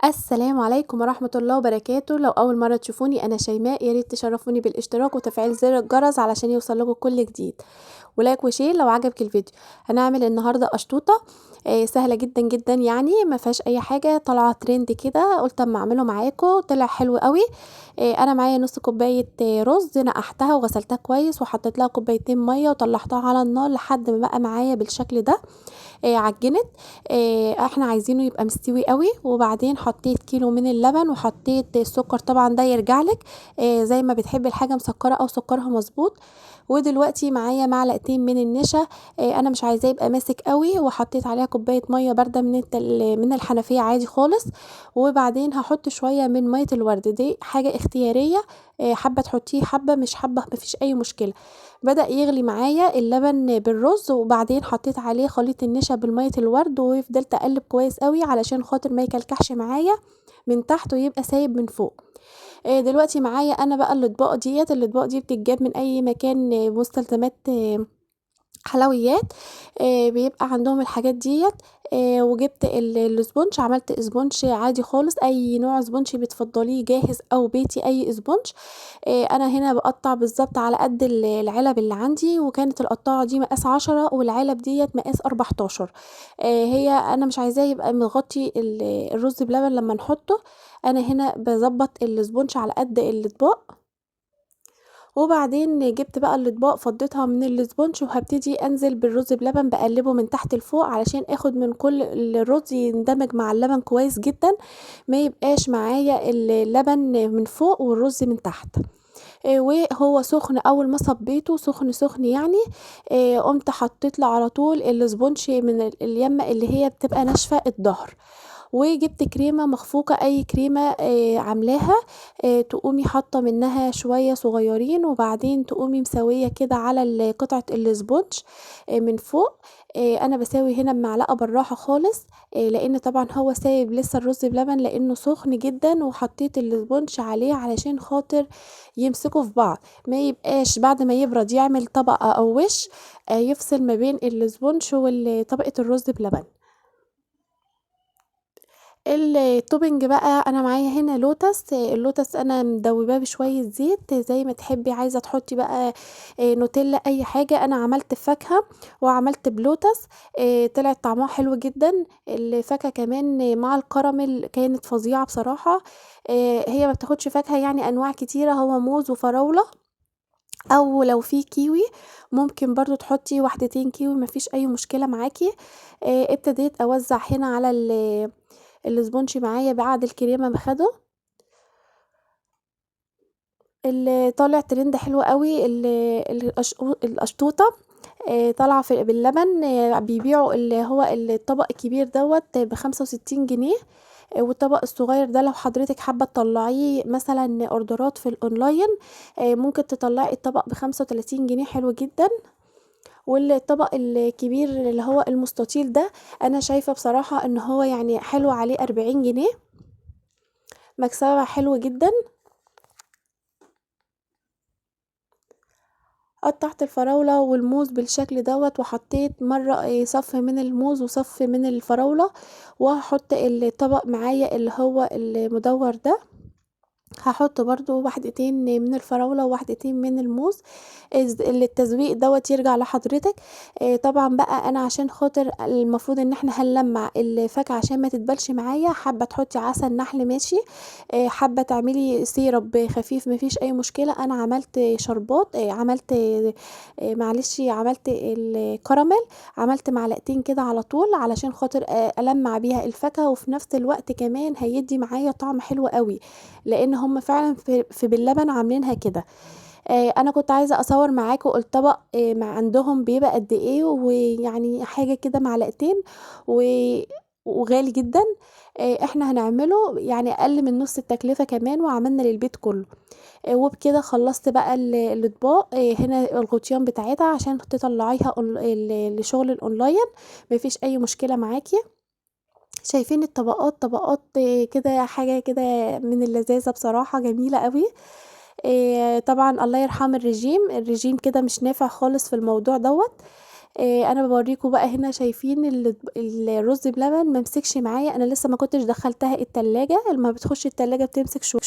السلام عليكم ورحمة الله وبركاته. لو أول مرة تشوفوني أنا شيماء، يا ريت تشرفوني بالاشتراك وتفعيل زر الجرس علشان يوصل لكم كل جديد، ولايك وشير لو عجبك الفيديو. هنعمل النهاردة أشطوطة سهلة جدا جدا، يعني ما فيهاش أي حاجة، طالعة ترند كده قلت أما أعمله معاكم طلع حلو قوي. أنا معايا نص كوباية رز، نقعتها وغسلتها كويس وحطيت لها كوبايتين مية وطلعتها على النار لحد ما بقى معايا بالشكل ده. عجنت. احنا عايزينه يبقى مستوي قوي. وبعدين حطيت كيلو من اللبن وحطيت السكر، طبعا ده يرجع لك زي ما بتحبي الحاجه مسكره او سكرها مظبوط. ودلوقتي معايا معلقتين من النشا. انا مش عايزاه يبقى ماسك قوي، وحطيت عليها كوبايه ميه بارده من الحنفيه عادي خالص. وبعدين هحط شويه من ميه الورد، دي حاجه اختياريه. حابه تحطيه، حابه مش حابه مفيش اي مشكله. بدأ يغلي معايا اللبن بالرز، وبعدين حطيت عليه خليط النشا بالمية الورد، وفضلت اقلب كويس قوي علشان خاطر ما يكلكعش معايا من تحت ويبقى سايب من فوق. دلوقتي معايا انا بقى الاطباق دي بتتجاب من اي مكان، مستلزمات حلويات. بيبقى عندهم الحاجات ديت. وجبت الاسبونج، عملت اسبونج عادي خالص، اي نوع اسبونج بتفضليه جاهز او بيتي اي اسبونج. انا هنا بقطع بالظبط على قد العلب اللي عندي، وكانت القطاعه دي مقاس 10 والعلب ديت مقاس 14. هي انا مش عايزاه يبقى مغطي الرز بلبن لما نحطه. انا هنا بظبط الاسبونج على قد الاطباق. وبعدين جبت بقى الاطباق فضيتها من الاسبونج، وهبتدي انزل بالرز بلبن بقلبه من تحت لفوق علشان اخد من كل الرز يندمج مع اللبن كويس جدا، ما يبقاش معايا اللبن من فوق والرز من تحت. وهو سخن، اول ما صبيته سخن سخن يعني. قمت حطيت له على طول الاسبونج من اليمه اللي هي بتبقى ناشفه الظهر. وجبت كريمة مخفوقة، أي كريمة عاملاها. تقومي حاطة منها شوية صغيرين، وبعدين تقومي مسوية كده على قطعة الاسبونج من فوق. أنا بساوي هنا بمعلقة بالراحة خالص، لأن طبعا هو سايب لسه الرز بلبن لأنه سخن جدا، وحطيت الاسبونج عليه علشان خاطر يمسكوا في بعض، ما يبقاش بعد ما يبرد يعمل طبقة أو وش يفصل ما بين الاسبونج وطبقة الرز بلبن. التوبنج بقى انا معايا هنا لوتس. اللوتس انا مدوباه بشويه زيت زي ما تحبي، عايزه تحطي بقى نوتيلا اي حاجه. انا عملت فاكهه وعملت بلوتس. طلعت طعمها حلو جدا. الفاكهه كمان مع الكراميل كانت فظيعه بصراحه. هي ما بتاخدش فاكهه، يعني انواع كتيره، هو موز وفراوله، او لو في كيوي ممكن برضو تحطي واحدتين كيوي، مفيش اي مشكله معاكي. ابتديت اوزع هنا على الاسبونج معايا بعد الكريمه ما خده. اللي طالع ترند حلو قوي القشطوطه. طالعه باللبن. بيبيعوا اللي هو الطبق الكبير دوت ب65 جنيه. والطبق الصغير ده لو حضرتك حابة تطلعيه مثلا اوردرات في الاونلاين، ممكن تطلعي الطبق ب35 جنيه، حلو جدا. والطبق الكبير اللي هو المستطيل ده انا شايفة بصراحة ان هو يعني حلو، عليه 40 جنيه، مكسبة حلو جدا. قطعت الفراولة والموز بالشكل دوت، وحطيت مرة صف من الموز وصف من الفراولة، وهحط الطبق معايا اللي هو المدور ده، هحط برضو واحدتين من الفراولة وواحدتين من الموز. التزويق دوت يرجع لحضرتك. طبعا بقى انا عشان خاطر المفروض ان احنا هنلمع الفاكهة عشان ما تتبلش معايا، حابة تحطي عسل نحل ماشي، حابة تعملي سيرب خفيف مفيش اي مشكلة. انا عملت شربات، عملت معلش عملت الكراميل، عملت معلقتين كده على طول علشان خاطر ألمع بيها الفاكهة، وفي نفس الوقت كمان هيدي معايا طعم حلو قوي، لان هم فعلا في باللبن عاملينها كده. انا كنت عايزه اصور معاكم الطبق مع عندهم بيبقى قد ايه، ويعني حاجه كده معلقتين و وغالي جدا. احنا هنعمله يعني اقل من نص التكلفه كمان، وعملنا للبيت كله. وبكده خلصت بقى الاطباق. هنا الغطيان بتاعتها عشان تطلعيها لشغل الاونلاين مفيش اي مشكله معاكي. شايفين الطبقات طبقات كده، حاجة كده من اللذاذة بصراحة، جميلة قوي. طبعا الله يرحم الرجيم كده مش نافع خالص في الموضوع دوت. انا بوريكم بقى هنا، شايفين الرز بلبن ممسكش معايا، انا لسه ما كنتش دخلتها التلاجة. لما بتخش التلاجة بتمسك شوية.